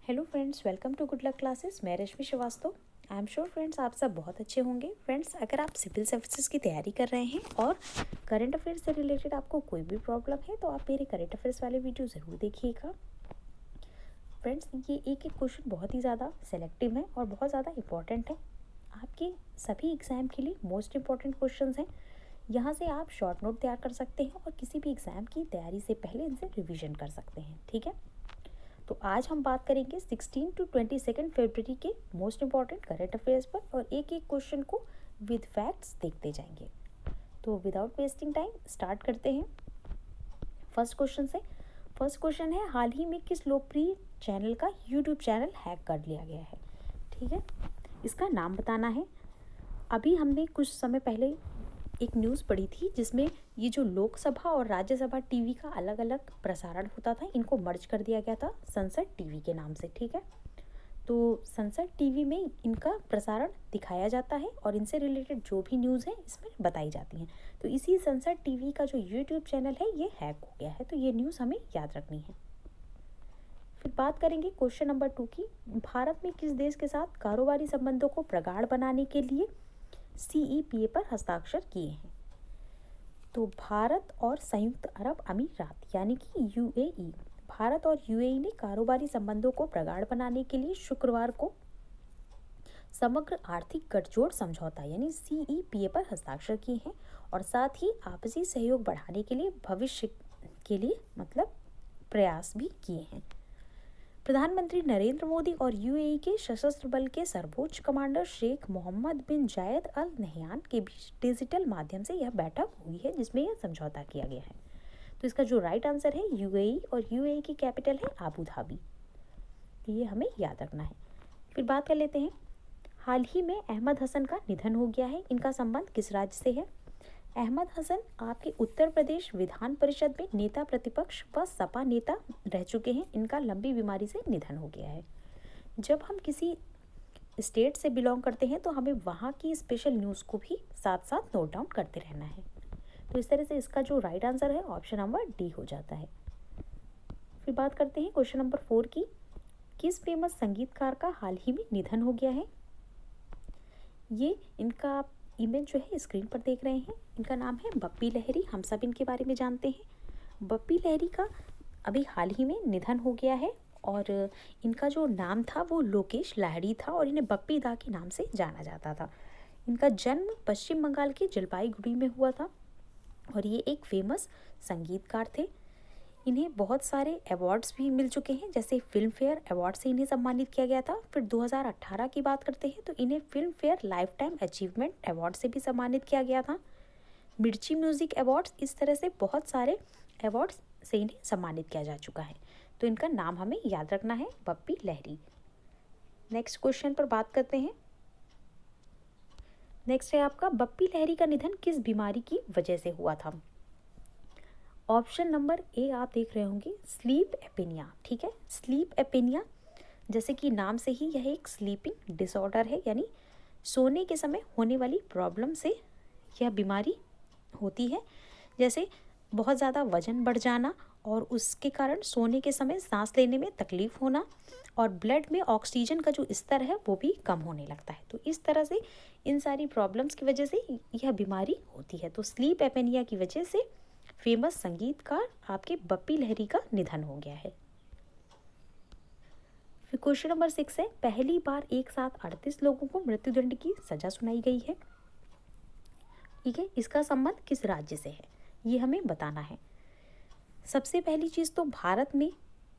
Hello friends, welcome to good luck classes. मैं Rashmi Srivastava. I am sure friends आप सब बहुत अच्छे होंगे। फ्रेंड्स, अगर आप सिविल सर्विसेज की तैयारी कर रहे हैं और करंट अफेयर्स से रिलेटेड आपको कोई भी प्रॉब्लम है तो आप मेरे करंट अफेयर्स वाले वीडियो ज़रूर देखिएगा। फ्रेंड्स, ये एक एक क्वेश्चन बहुत ही ज़्यादा सेलेक्टिव है और बहुत ज़्यादा इंपॉर्टेंट है। आपके सभी एग्ज़ाम के लिए मोस्ट इंपॉर्टेंट क्वेश्चन हैं। यहाँ से आप शॉर्ट नोट तैयार कर सकते हैं और किसी भी एग्ज़ाम की तैयारी से पहले इनसे रिविजन कर सकते हैं। ठीक है, तो आज हम बात करेंगे 16 टू 22 फरवरी के मोस्ट इंपॉर्टेंट करंट अफेयर्स पर और एक एक क्वेश्चन को विद फैक्ट्स देखते जाएंगे। तो विदाउट वेस्टिंग टाइम स्टार्ट करते हैं फर्स्ट क्वेश्चन से। फर्स्ट क्वेश्चन है, हाल ही में किस लोकप्रिय चैनल का यूट्यूब चैनल हैक कर लिया गया है। ठीक है, इसका नाम बताना है। अभी हमने कुछ समय पहले एक न्यूज़ पढ़ी थी जिसमें ये जो लोकसभा और राज्यसभा टीवी का अलग अलग प्रसारण होता था, इनको मर्ज कर दिया गया था संसद टीवी के नाम से। ठीक है, तो संसद टीवी में इनका प्रसारण दिखाया जाता है और इनसे रिलेटेड जो भी न्यूज़ है इसमें बताई जाती हैं। तो इसी संसद टीवी का जो यूट्यूब चैनल है ये हैक हो गया है, तो ये न्यूज़ हमें याद रखनी है। फिर बात करेंगे क्वेश्चन नंबर 2 की। भारत में किस देश के साथ कारोबारी संबंधों को प्रगाढ़ बनाने के लिए CEPA पर हस्ताक्षर किए हैं। तो भारत और संयुक्त अरब अमीरात यानी कि UAE, भारत और UAE ने कारोबारी संबंधों को प्रगाढ़ बनाने के लिए शुक्रवार को समग्र आर्थिक गठजोड़ समझौता यानी CEPA पर हस्ताक्षर किए हैं और साथ ही आपसी सहयोग बढ़ाने के लिए भविष्य के लिए प्रयास भी किए हैं। प्रधानमंत्री नरेंद्र मोदी और UAE के सशस्त्र बल के सर्वोच्च कमांडर शेख मोहम्मद बिन जायद अल नहयान के बीच डिजिटल माध्यम से यह बैठक हुई है जिसमें यह समझौता किया गया है। तो इसका जो राइट आंसर है UAE और UAE की कैपिटल है आबू धाबी। ये हमें याद रखना है। फिर बात कर लेते हैं, हाल ही में अहमद हसन का निधन हो गया है। इनका संबंध किस राज्य से है। अहमद हसन आपके उत्तर प्रदेश विधान परिषद में नेता प्रतिपक्ष व सपा नेता रह चुके हैं। इनका लंबी बीमारी से निधन हो गया है। जब हम किसी स्टेट से बिलोंग करते हैं तो हमें वहाँ की स्पेशल न्यूज़ को भी साथ साथ नोट डाउन करते रहना है। तो इस तरह से इसका जो राइट आंसर है ऑप्शन नंबर डी हो जाता है। फिर बात करते हैं क्वेश्चन नंबर 4 की। किस फेमस संगीतकार का हाल ही में निधन हो गया है। ये इनका इमेज जो है स्क्रीन पर देख रहे हैं, इनका नाम है बप्पी लहरी। हम सब इनके बारे में जानते हैं। बप्पी लहरी का अभी हाल ही में निधन हो गया है और इनका जो नाम था वो लोकेश लाहिड़ी था और इन्हें बप्पी दा के नाम से जाना जाता था। इनका जन्म पश्चिम बंगाल के जलपाईगुड़ी में हुआ था और ये एक फेमस संगीतकार थे। इन्हें बहुत सारे अवार्ड्स भी मिल चुके हैं, जैसे फिल्म फेयर अवार्ड से इन्हें सम्मानित किया गया था। फिर 2018 की बात करते हैं तो इन्हें film fair life time achievement award से भी सम्मानित किया गया था। मिर्ची म्यूजिक अवार्ड्स, इस तरह से बहुत सारे अवार्ड्स से इन्हें सम्मानित किया जा चुका है। तो इनका नाम हमें याद रखना है, बप्पी लहरी। नेक्स्ट क्वेश्चन पर बात करते हैं। नेक्स्ट है आपका, बप्पी लहरी का निधन किस बीमारी की वजह से हुआ था। ऑप्शन नंबर ए आप देख रहे होंगे, स्लीप एपिनिया। ठीक है, स्लीप एपिनिया जैसे कि नाम से ही यह एक स्लीपिंग डिसऑर्डर है, यानी सोने के समय होने वाली प्रॉब्लम से यह बीमारी होती है। जैसे बहुत ज़्यादा वजन बढ़ जाना और उसके कारण सोने के समय सांस लेने में तकलीफ होना और ब्लड में ऑक्सीजन का जो स्तर है वो भी कम होने लगता है। तो इस तरह से इन सारी प्रॉब्लम्स की वजह से यह बीमारी होती है। तो स्लीप एपेनिया की वजह से फेमस संगीतकार आपके बप्पी लहरी का निधन हो गया है। फिर क्वेश्चन नंबर 6 है, पहली बार एक साथ 38 लोगों को मृत्युदंड की सजा सुनाई गई है। ठीक है, इसका संबंध किस राज्य से है ये हमें बताना है। सबसे पहली चीज़ तो भारत में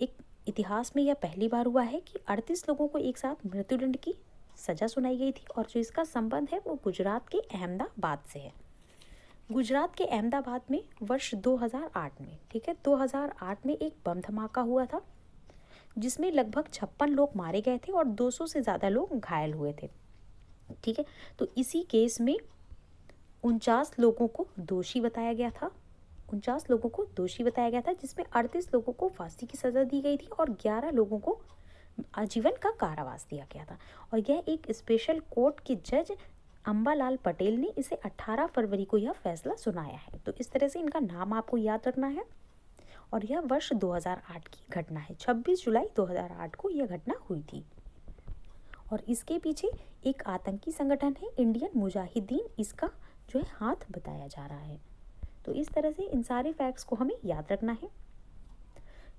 एक इतिहास में यह पहली बार हुआ है कि 38 लोगों को एक साथ मृत्युदंड की सजा सुनाई गई थी और जो इसका संबंध है वो गुजरात के अहमदाबाद से है। गुजरात के अहमदाबाद में वर्ष 2008 में, ठीक है, 2008 में एक बम धमाका हुआ था जिसमें लगभग 56 लोग मारे गए थे और 200 से ज़्यादा लोग घायल हुए थे। ठीक है, तो इसी केस में 49 लोगों को दोषी बताया गया था। 49 लोगों को दोषी बताया गया था जिसमें 38 लोगों को फांसी की सज़ा दी गई थी और 11 लोगों को आजीवन का कारावास दिया गया था। और यह एक स्पेशल कोर्ट के जज अंबालाल पटेल ने इसे 18 फरवरी को यह फैसला सुनाया है। तो इस तरह से इनका नाम आपको याद रखना है और यह वर्ष 2008 की घटना है। 26 जुलाई 2008 को यह घटना हुई थी और इसके पीछे एक आतंकी संगठन है इंडियन मुजाहिदीन, इसका जो है हाथ बताया जा रहा है। तो इस तरह से इन सारे फैक्ट्स को हमें याद रखना है।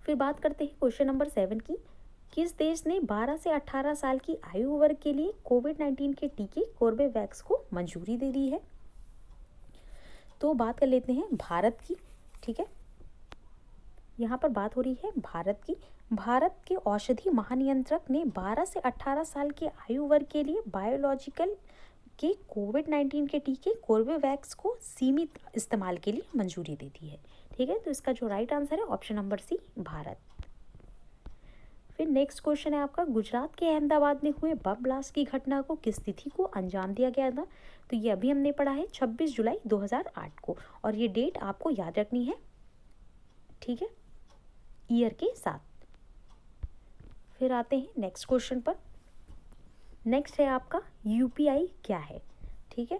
फिर बात करते हैं क्वेश्चन नंबर 7 की। किस देश ने 12 से 18 साल की आयु वर्ग के लिए कोविड-19 के टीके कोर्बेवैक्स को मंजूरी दे दी है? तो बात कर लेते हैं भारत की। ठीक है, यहाँ पर बात हो रही है भारत की। भारत के औषधि महानियंत्रक ने 12 से 18 साल के आयु वर्ग के लिए बायोलॉजिकल के कोविड-19 के टीके कोर्बेवैक्स को सीमित इस्तेमाल के लिए मंजूरी दे दी है। ठीक है, तो इसका जो राइट आंसर है ऑप्शन नंबर सी, भारत। फिर नेक्स्ट क्वेश्चन है आपका, गुजरात के अहमदाबाद में हुए बम ब्लास्ट की घटना को किस तिथि को अंजाम दिया गया था? तो ये अभी हमने पढ़ा है 26 जुलाई 2008 को, और ये डेट आपको याद रखनी है। ठीक है, ईयर के साथ। फिर आते हैं नेक्स्ट क्वेश्चन पर। नेक्स्ट है आपका यूपीआई क्या है? ठीक है,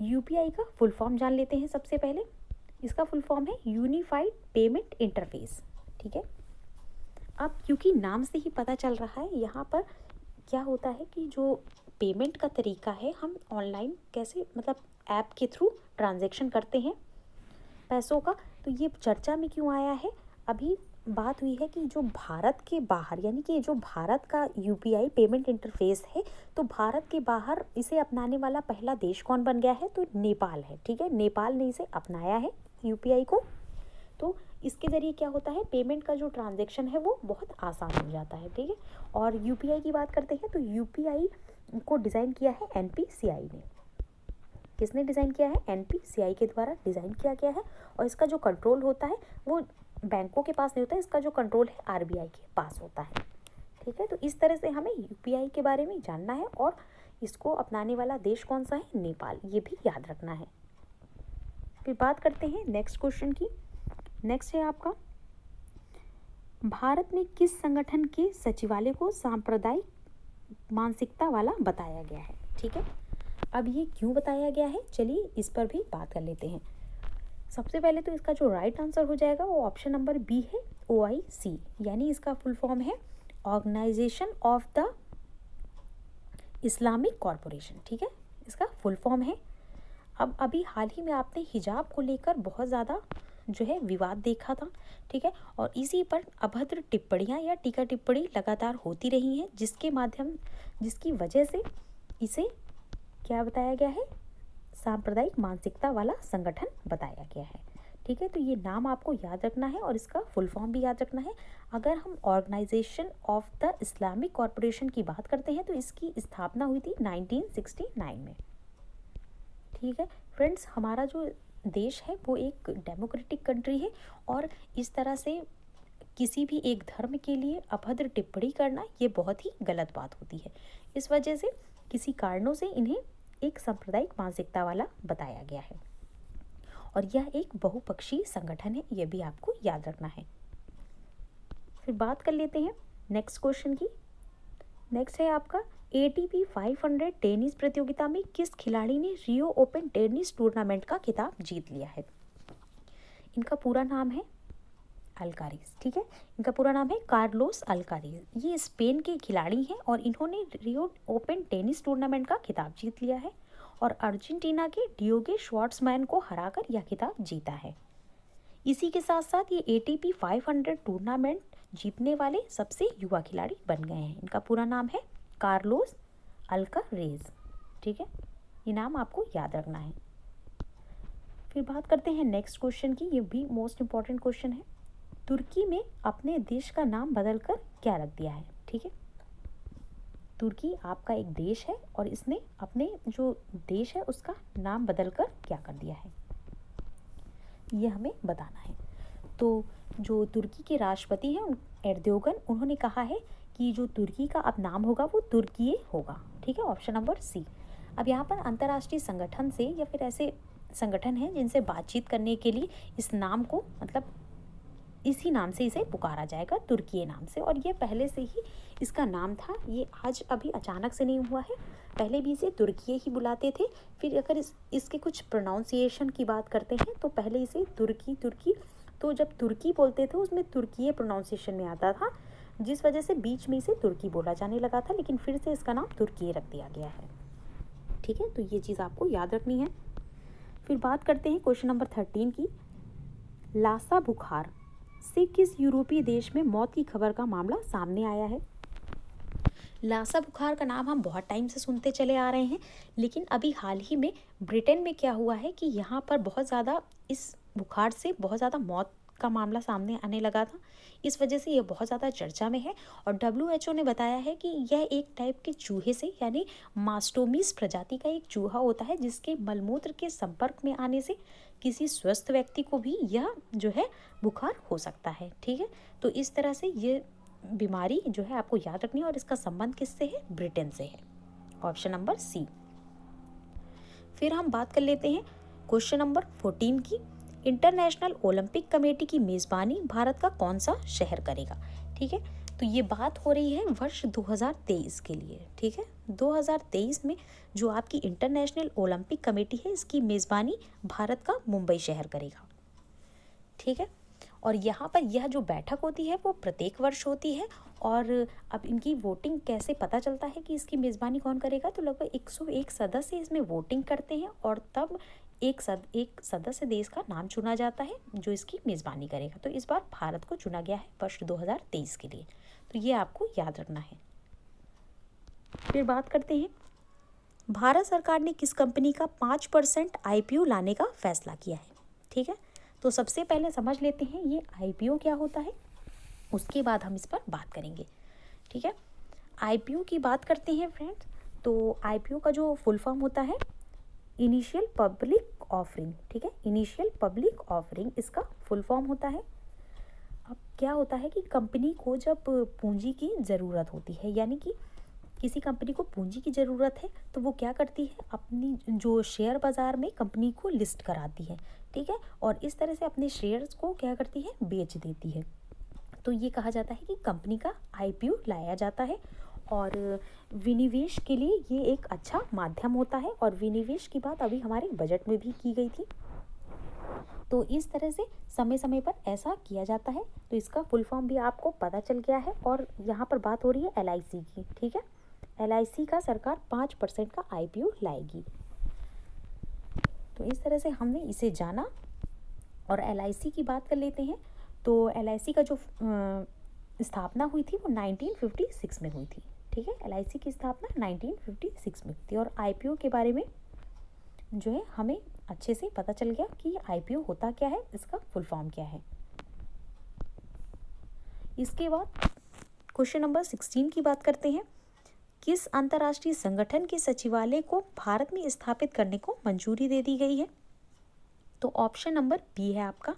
यूपीआई का फुल फॉर्म जान लेते हैं सबसे पहले। इसका फुल फॉर्म है यूनिफाइड पेमेंट इंटरफेस। ठीक है, अब क्योंकि नाम से ही पता चल रहा है यहाँ पर क्या होता है कि जो पेमेंट का तरीका है, हम ऑनलाइन कैसे मतलब ऐप के थ्रू ट्रांजैक्शन करते हैं पैसों का। तो ये चर्चा में क्यों आया है? अभी बात हुई है कि जो भारत के बाहर, यानी कि जो भारत का यूपीआई पेमेंट इंटरफेस है, तो भारत के बाहर इसे अपनाने वाला पहला देश कौन बन गया है? तो नेपाल है। ठीक है, नेपाल ने इसे अपनाया है यूपीआई को। तो इसके ज़रिए क्या होता है, पेमेंट का जो ट्रांजैक्शन है वो बहुत आसान हो जाता है। ठीक है, और यूपीआई की बात करते हैं तो यूपीआई को डिज़ाइन किया है एनपीसीआई ने। किसने डिज़ाइन किया है? एनपीसीआई के द्वारा डिज़ाइन किया गया है। और इसका जो कंट्रोल होता है वो बैंकों के पास नहीं होता है, इसका जो कंट्रोल है आरबीआई के पास होता है। ठीक है, तो इस तरह से हमें यूपीआई के बारे में जानना है, और इसको अपनाने वाला देश कौन सा है? नेपाल, ये भी याद रखना है। फिर बात करते हैं नेक्स्ट क्वेश्चन की। नेक्स्ट है आपका, भारत में किस संगठन के सचिवालय को सांप्रदायिक मानसिकता वाला बताया गया है? ठीक है, अब ये क्यों बताया गया है, चलिए इस पर भी बात कर लेते हैं। सबसे पहले तो इसका जो राइट आंसर हो जाएगा वो ऑप्शन नंबर बी है, OIC, यानी इसका फुल फॉर्म है organisation of the Islamic corporation. ठीक है, इसका फुल फॉर्म है। अब अभी हाल ही में आपने हिजाब को लेकर बहुत ज़्यादा जो है विवाद देखा था। ठीक है, और इसी पर अभद्र टिप्पणियाँ या टीका टिप्पणी लगातार होती रही हैं, जिसकी वजह से इसे क्या बताया गया है? सांप्रदायिक मानसिकता वाला संगठन बताया गया है। ठीक है, तो ये नाम आपको याद रखना है और इसका फुल फॉर्म भी याद रखना है। अगर हम organisation of the Islamic corporation की बात करते हैं तो इसकी स्थापना हुई थी 1969 में। ठीक है फ्रेंड्स, हमारा जो देश है वो एक डेमोक्रेटिक कंट्री है, और इस तरह से किसी भी एक धर्म के लिए अभद्र टिप्पणी करना ये बहुत ही गलत बात होती है। इस वजह से किसी कारणों से इन्हें एक सांप्रदायिक मानसिकता वाला बताया गया है, और यह एक बहुपक्षीय संगठन है, यह भी आपको याद रखना है। फिर बात कर लेते हैं नेक्स्ट क्वेश्चन की। नेक्स्ट है आपका, ATP 500 टेनिस प्रतियोगिता में किस खिलाड़ी ने रियो ओपन टेनिस टूर्नामेंट का खिताब जीत लिया है? इनका पूरा नाम है अल्कारेज। ठीक है, इनका पूरा नाम है कार्लोस अल्कारेज। ये स्पेन के खिलाड़ी हैं और इन्होंने रियो ओपन टेनिस टूर्नामेंट का खिताब जीत लिया है, और अर्जेंटीना के डियोगे श्वार्ट्जमैन को हराकर यह खिताब जीता है। इसी के साथ साथ ये ATP 500 टूर्नामेंट जीतने वाले सबसे युवा खिलाड़ी बन गए हैं। इनका पूरा नाम है कार्लोस अल्कारेज। ठीक है, ये नाम आपको याद रखना है। फिर बात करते हैं नेक्स्ट क्वेश्चन की, ये भी मोस्ट इंपॉर्टेंट क्वेश्चन है। तुर्की में अपने देश का नाम बदलकर क्या रख दिया है? ठीक है, तुर्की आपका एक देश है और इसने अपने जो देश है उसका नाम बदलकर क्या कर दिया है, ये हमें बताना है। तो जो तुर्की के राष्ट्रपति हैं एर्दोगन, उन्होंने कहा है कि जो तुर्की का अब नाम होगा वो तुर्की होगा। ठीक है, ऑप्शन नंबर सी। अब यहाँ पर अंतर्राष्ट्रीय संगठन से या फिर ऐसे संगठन हैं जिनसे बातचीत करने के लिए इस नाम को मतलब इसी नाम से इसे पुकारा जाएगा, तुर्की नाम से। और ये पहले से ही इसका नाम था, ये आज अभी अचानक से नहीं हुआ है, पहले भी इसे तुर्की ही बुलाते थे। फिर अगर इसके कुछ प्रोनाउंसिएशन की बात करते हैं तो पहले इसे तुर्की तो जब तुर्की बोलते थे उसमें तुर्की प्रोनाउंसिएशन में आता था, जिस वजह से बीच में इसे तुर्की बोला जाने लगा था, लेकिन फिर से इसका नाम तुर्की रख दिया गया है। ठीक है, तो ये चीज़ आपको याद रखनी है। फिर बात करते हैं क्वेश्चन नंबर 13 की। लासा बुखार से किस यूरोपीय देश में मौत की खबर का मामला सामने आया है? लासा बुखार का नाम हम बहुत टाइम से सुनते चले आ रहे हैं, लेकिन अभी हाल ही में ब्रिटेन में क्या हुआ है कि यहाँ पर बहुत ज़्यादा इस बुखार से बहुत ज़्यादा मौत का मामला सामने आने लगा था। इस वजह से ये बहुत ज़्यादा चर्चा में है और WHO ने बताया है कि यह एक टाइप के चूहे से, यानी मास्टोमिस प्रजाति का एक चूहा होता है, जिसके मलमूत्र के संपर्क में आने से किसी स्वस्थ व्यक्ति को भी यह जो है बुखार हो सकता है। ठीक है, तो इस तरह से ये बीमारी जो है आपको याद रखनी है और इसका संबंध किससे है? ब्रिटेन से है। Option number C. फिर हम बात कर लेते हैं क्वेश्चन नंबर 14 की। इंटरनेशनल ओलंपिक कमेटी की मेज़बानी भारत का कौन सा शहर करेगा? ठीक है, तो ये बात हो रही है वर्ष 2023 के लिए। ठीक है, 2023 में जो आपकी इंटरनेशनल ओलंपिक कमेटी है, इसकी मेज़बानी भारत का मुंबई शहर करेगा। ठीक है, और यहाँ पर यह जो बैठक होती है वो प्रत्येक वर्ष होती है। और अब इनकी वोटिंग कैसे पता चलता है कि इसकी मेज़बानी कौन करेगा? तो लगभग 101 सदस्य इसमें वोटिंग करते हैं और तब एक सदस्य देश का नाम चुना जाता है जो इसकी मेज़बानी करेगा। तो इस बार भारत को चुना गया है वर्ष 2023 के लिए, तो ये आपको याद रखना है। फिर बात करते हैं, भारत सरकार ने किस कंपनी का 5% IPO लाने का फैसला किया है? ठीक है, तो सबसे पहले समझ लेते हैं ये IPO क्या होता है, उसके बाद हम इस पर बात करेंगे। ठीक है, IPO की बात करते हैं फ्रेंड्स, तो IPO का जो फुल फॉर्म होता है इनिशियल पब्लिक ऑफरिंग। ठीक है, इनिशियल पब्लिक ऑफरिंग इसका फुल फॉर्म होता है। अब क्या होता है कि कंपनी को जब पूंजी की ज़रूरत होती है, यानी कि किसी कंपनी को पूंजी की ज़रूरत है, तो वो क्या करती है, अपनी जो शेयर बाज़ार में कंपनी को लिस्ट कराती है। ठीक है, और इस तरह से अपने शेयर्स को क्या करती है, बेच देती है। तो ये कहा जाता है कि कंपनी का IPO लाया जाता है और विनिवेश के लिए ये एक अच्छा माध्यम होता है। और विनिवेश की बात अभी हमारे बजट में भी की गई थी। तो इस तरह से समय समय पर ऐसा किया जाता है। तो इसका फुल फॉर्म भी आपको पता चल गया है। और यहाँ पर बात हो रही है LIC की। ठीक है, LIC का सरकार 5% का IPO लाएगी। तो इस तरह से हमने इसे जाना। और LIC की बात कर लेते हैं, तो LIC का जो स्थापना हुई थी वो 1956 में हुई थी। ठीक है, LIC की स्थापना 1956 में हुई थी। और IPO के बारे में जो है हमें अच्छे से पता चल गया कि IPO होता क्या है, इसका फुल फॉर्म क्या है। इसके बाद क्वेश्चन नंबर 16 की बात करते हैं। किस अंतर्राष्ट्रीय संगठन के सचिवालय को भारत में स्थापित करने को मंजूरी दे दी गई है? तो ऑप्शन नंबर बी है आपका।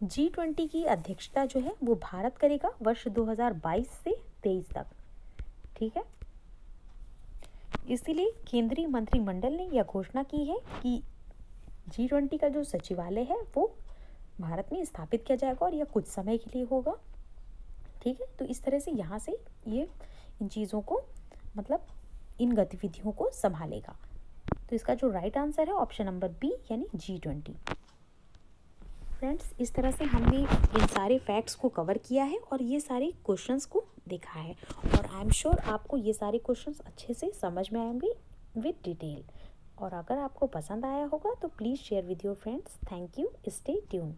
G20 की अध्यक्षता जो है वो भारत करेगा वर्ष 2022 से 23 तक। ठीक है, इसीलिए केंद्रीय मंत्रिमंडल ने यह घोषणा की है कि G20 का जो सचिवालय है वो भारत में स्थापित किया जाएगा और यह कुछ समय के लिए होगा। ठीक है, तो इस तरह से यहाँ से ये इन चीज़ों को, मतलब इन गतिविधियों को संभालेगा। तो इसका जो राइट आंसर है ऑप्शन नंबर बी, यानी G20। फ्रेंड्स, इस तरह से हमने इन सारे फैक्ट्स को कवर किया है और ये सारे क्वेश्चंस को देखा है। और आई एम श्योर आपको ये सारे क्वेश्चंस अच्छे से समझ में आएंगे विद डिटेल। और अगर आपको पसंद आया होगा तो please share with your friends. Thank you, stay tune.